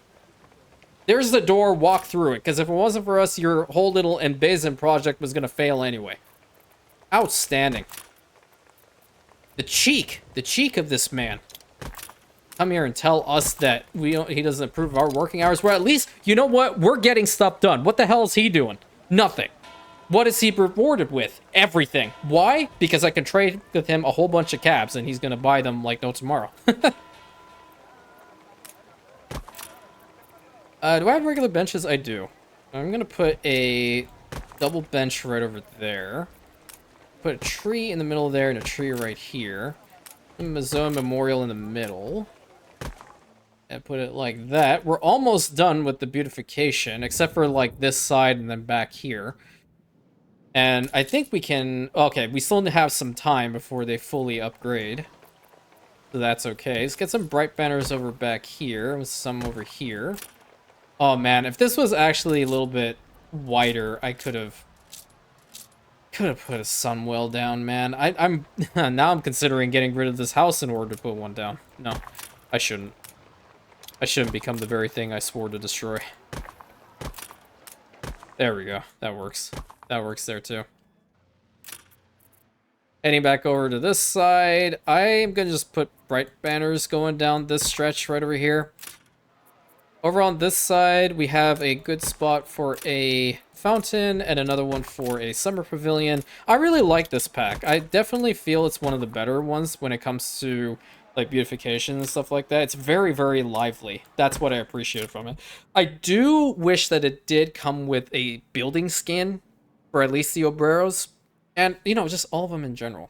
There's the door, walk through it, because if it wasn't for us, your whole little Embazon project was going to fail anyway. Outstanding. The cheek of this man. Come here and tell us that he doesn't approve of our working hours. Well, at least, you know what? We're getting stuff done. What the hell is he doing? Nothing. What is he rewarded with? Everything. Why? Because I can trade with him a whole bunch of cabs, and he's going to buy them like no tomorrow. Do I have regular benches? I do. I'm gonna put a double bench right over there. Put a tree in the middle there and a tree right here. And a zone memorial in the middle. And put it like that. We're almost done with the beautification, except for like this side and then back here. And I think we can... Okay, we still have some time before they fully upgrade. So that's okay. Let's get some bright banners over back here. With some over here. Oh man, if this was actually a little bit wider, I could have put a sunwell down, man. I'm now I'm considering getting rid of this house in order to put one down. No, I shouldn't. I shouldn't become the very thing I swore to destroy. There we go. That works. That works there too. Heading back over to this side, I'm gonna just put bright banners going down this stretch right over here. Over on this side, we have a good spot for a fountain and another one for a summer pavilion. I really like this pack. I definitely feel it's one of the better ones when it comes to like beautification and stuff like that. It's very, very lively. That's what I appreciate from it. I do wish that it did come with a building skin for at least the obreros and, you know, just all of them in general.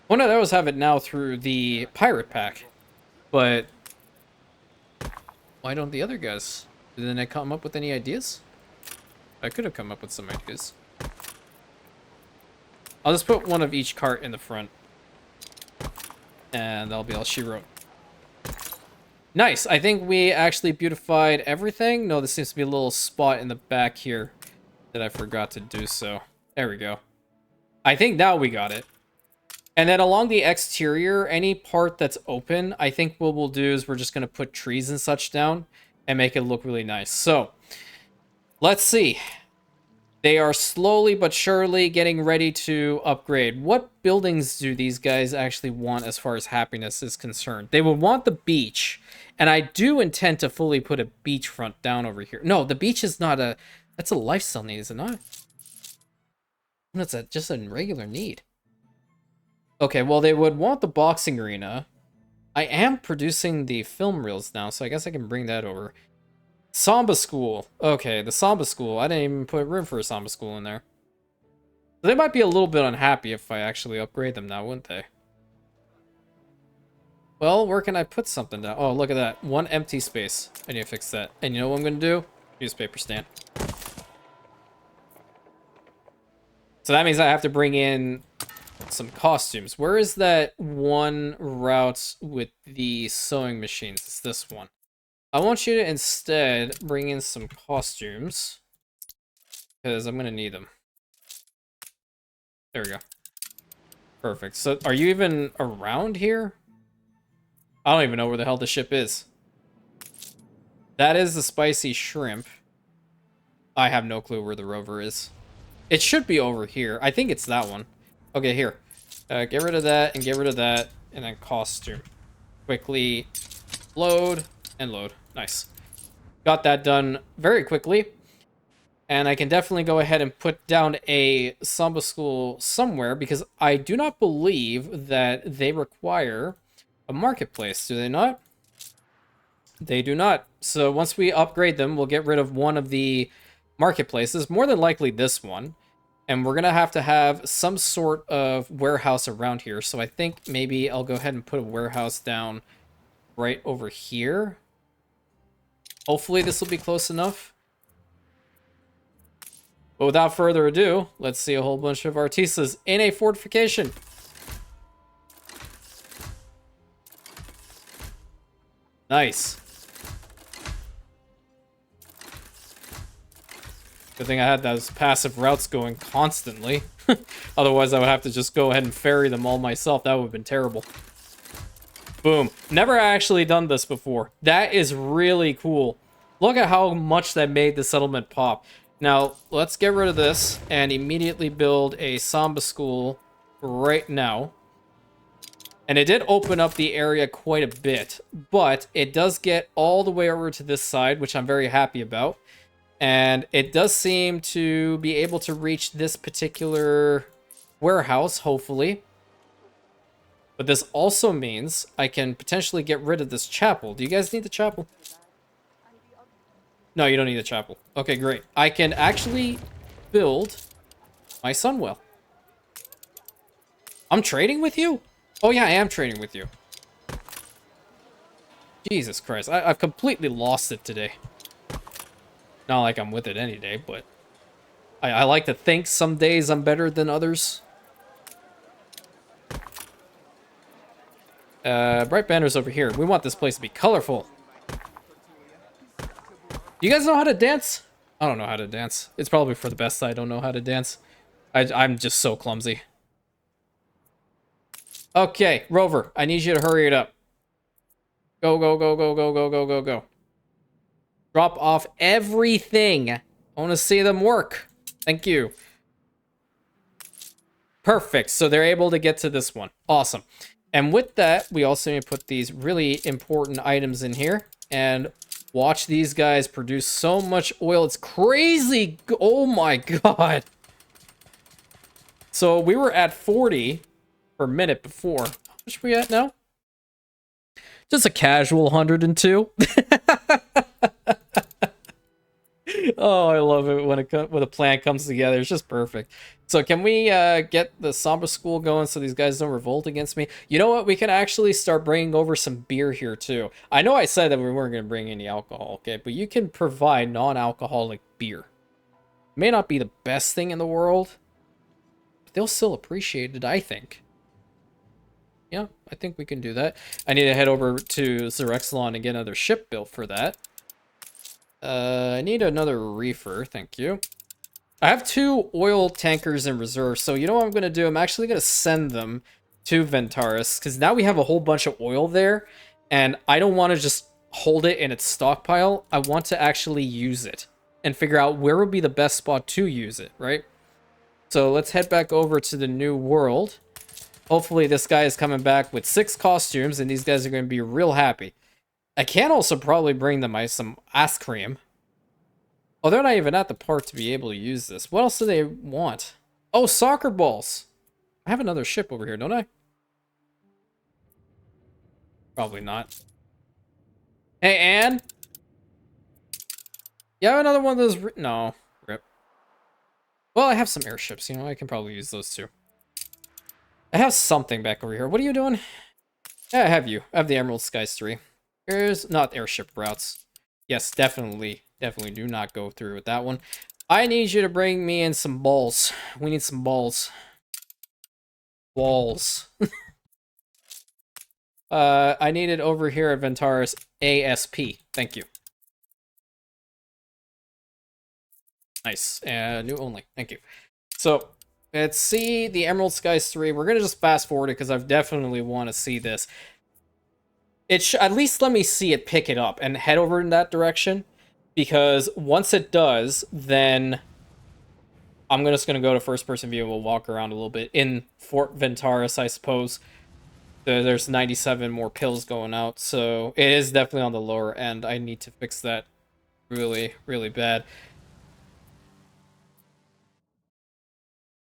One of those have it now through the pirate pack, but why don't the other guys? Didn't I come up with any ideas? I could have come up with some ideas. I'll just put one of each cart in the front. And that'll be all she wrote. Nice. I think we actually beautified everything. No, there seems to be a little spot in the back here that I forgot to do so. There we go. I think now we got it. And then along the exterior, any part that's open, I think what we'll do is we're just going to put trees and such down and make it look really nice. So, let's see. They are slowly but surely getting ready to upgrade. What buildings do these guys actually want as far as happiness is concerned? They would want the beach, and I do intend to fully put a beachfront down over here. No, the beach is not a... That's a lifestyle need, is it not? That's just a regular need. Okay, well, they would want the boxing arena. I am producing the film reels now, so I guess I can bring that over. Samba school. Okay, the Samba school. I didn't even put room for a Samba school in there. They might be a little bit unhappy if I actually upgrade them now, wouldn't they? Well, where can I put something down? Oh, look at that. One empty space. I need to fix that. And you know what I'm going to do? Newspaper stand. So that means I have to bring in some costumes. Where is that one route with the sewing machines? It's this one. I want you to instead bring in some costumes because I'm gonna need them. There we go. Perfect. So are you even around here? I don't even know where the hell the ship is. That is the spicy shrimp. I have no clue where the rover is. It should be over here. I think it's that one. Okay, here. Get rid of that and get rid of that. And then costume. Quickly load and load. Nice. Got that done very quickly. And I can definitely go ahead and put down a Samba school somewhere because I do not believe that they require a marketplace. Do they not? They do not. So once we upgrade them, we'll get rid of one of the marketplaces, more than likely this one. And we're going to have some sort of warehouse around here. So I think maybe I'll go ahead and put a warehouse down right over here. Hopefully this will be close enough. But without further ado, let's see a whole bunch of artistas in a fortification. Nice. Good thing I had those passive routes going constantly. Otherwise, I would have to just go ahead and ferry them all myself. That would have been terrible. Boom. Never actually done this before. That is really cool. Look at how much that made the settlement pop. Now, let's get rid of this and immediately build a Samba school right now. And it did open up the area quite a bit, but it does get all the way over to this side, which I'm very happy about. And it does seem to be able to reach this particular warehouse, hopefully. But this also means I can potentially get rid of this chapel. Do you guys need the chapel? No, you don't need the chapel. Okay, great. I can actually build my sunwell. I'm trading with you? Oh yeah, I am trading with you. Jesus Christ, I've completely lost it today. Not like I'm with it any day, but I like to think some days I'm better than others. Bright banners over here. We want this place to be colorful. Do you guys know how to dance? I don't know how to dance. It's probably for the best I don't know how to dance. I'm just so clumsy. Okay, Rover, I need you to hurry it up. Go, go, go, go, go, go, go, go, go. Drop off everything. I want to see them work. Thank you. Perfect. So they're able to get to this one. Awesome. And with that, we also need to put these really important items in here. And watch these guys produce so much oil. It's crazy. Oh my god. So we were at 40 per minute before. How much are we at now? Just a casual 102. Oh, I love it when a plan comes together. It's just perfect. So can we get the Samba school going so these guys don't revolt against me? You know what? We can actually start bringing over some beer here too. I know I said that we weren't going to bring any alcohol, okay? But you can provide non-alcoholic beer. It may not be the best thing in the world, but they'll still appreciate it, I think. Yeah, I think we can do that. I need to head over to Zerexlon and get another ship built for that. I need another reefer, thank you. I have 2 oil tankers in reserve, so you know what I'm going to do? I'm actually going to send them to Ventarus, because now we have a whole bunch of oil there, and I don't want to just hold it in its stockpile. I want to actually use it, and figure out where would be the best spot to use it, right? So let's head back over to the new world. Hopefully this guy is coming back with 6 costumes, and these guys are going to be real happy. I can also probably bring them some ice cream. Oh, they're not even at the part to be able to use this. What else do they want? Oh, soccer balls. I have another ship over here, don't I? Probably not. Hey, Anne? You have another one of those? No. Rip. Well, I have some airships, you know, I can probably use those too. I have something back over here. What are you doing? Yeah, I have you. I have the Emerald Skies 3. Here's not airship routes. Yes, definitely do not go through with that one. I need you to bring me in some balls. We need some balls. Balls. I need it over here at Ventarus ASP. Thank you. Nice. New only. Thank you. So, let's see the Emerald Skies 3. We're going to just fast forward it because I definitely want to see this. It at least let me see it pick it up and head over in that direction. Because once it does, then I'm just going to go to first-person view and we'll walk around a little bit in Fort Ventarus, I suppose. There's 97 more pills going out, so it is definitely on the lower end. I need to fix that really, really bad.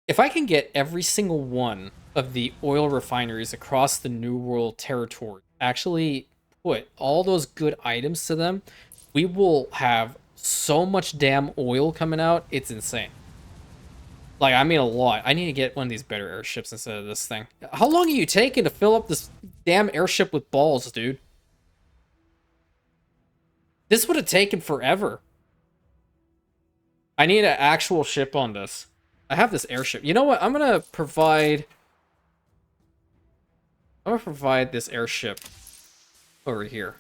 If I can get every single one of the oil refineries across the New World territory actually put all those good items to them, we will have so much damn oil coming out. It's insane. Like, I mean a lot. I need to get one of these better airships instead of this thing. How long are you taking to fill up this damn airship with balls, dude? This would have taken forever. I need an actual ship on this. I have this airship. You know what? I'm gonna provide this airship over here.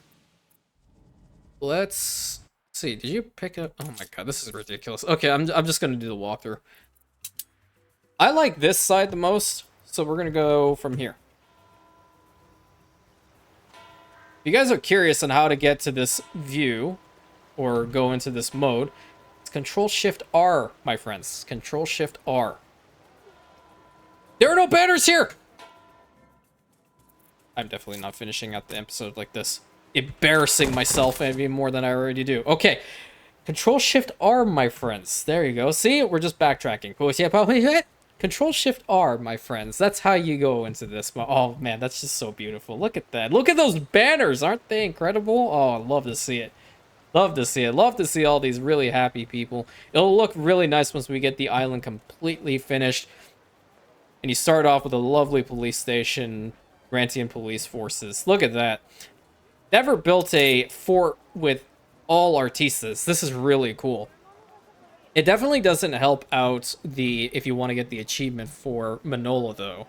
Let's see. Did you pick up? Oh my god, this is ridiculous. Okay, I'm just gonna do the walkthrough. I like this side the most, so we're gonna go from here. If you guys are curious on how to get to this view or go into this mode, it's Control-Shift-R, my friends. Control-Shift-R. There are no banners here! I'm definitely not finishing out the episode like this. Embarrassing myself even more than I already do. Okay. Control-Shift-R, my friends. There you go. See? We're just backtracking. Control-Shift-R, my friends. That's how you go into this. Oh, man, that's just so beautiful. Look at that. Look at those banners. Aren't they incredible? Oh, I love to see it. Love to see it. Love to see all these really happy people. It'll look really nice once we get the island completely finished. And you start off with a lovely police station, Rantian police forces. Look at that. Never built a fort with all artistas. This is really cool. It definitely doesn't help out if you want to get the achievement for Manola, though.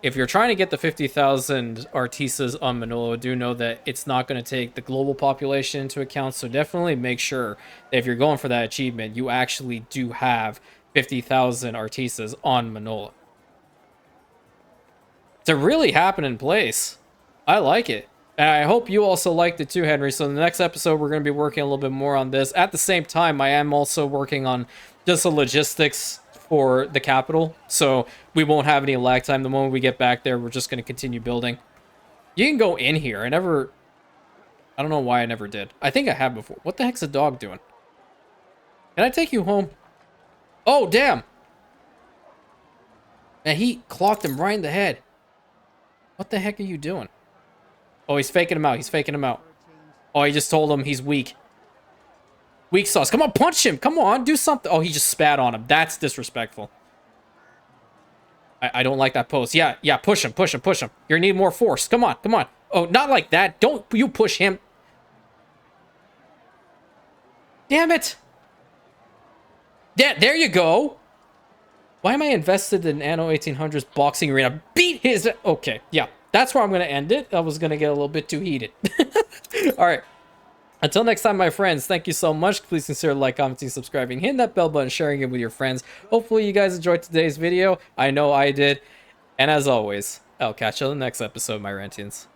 If you're trying to get the 50,000 artistas on Manola, do know that it's not going to take the global population into account, so definitely make sure that if you're going for that achievement, you actually do have 50,000 artistas on Manola. It's a really happening place. I like it. And I hope you also liked it too, Henry. So in the next episode, we're going to be working a little bit more on this. At the same time, I am also working on just the logistics for the capital. So we won't have any lag time. The moment we get back there, we're just going to continue building. You can go in here. I don't know why I never did. I think I have before. What the heck's a dog doing? Can I take you home? Oh, damn. And he clocked him right in the head. What the heck are you doing? Oh, he's faking him out. He's faking him out. Oh, he just told him he's weak. Weak sauce. Come on, punch him. Come on, do something. Oh, he just spat on him. That's disrespectful. I don't like that pose. Yeah, push him, push him, push him. You need more force. Come on, come on. Oh, not like that. Don't you push him. Damn it. Yeah, there you go. Why am I invested in Anno 1800's boxing arena? Beat his... Okay, yeah. That's where I'm going to end it. I was going to get a little bit too heated. All right. Until next time, my friends, thank you so much. Please consider like, commenting, subscribing, hitting that bell button, sharing it with your friends. Hopefully you guys enjoyed today's video. I know I did. And as always, I'll catch you on the next episode, my Rantians.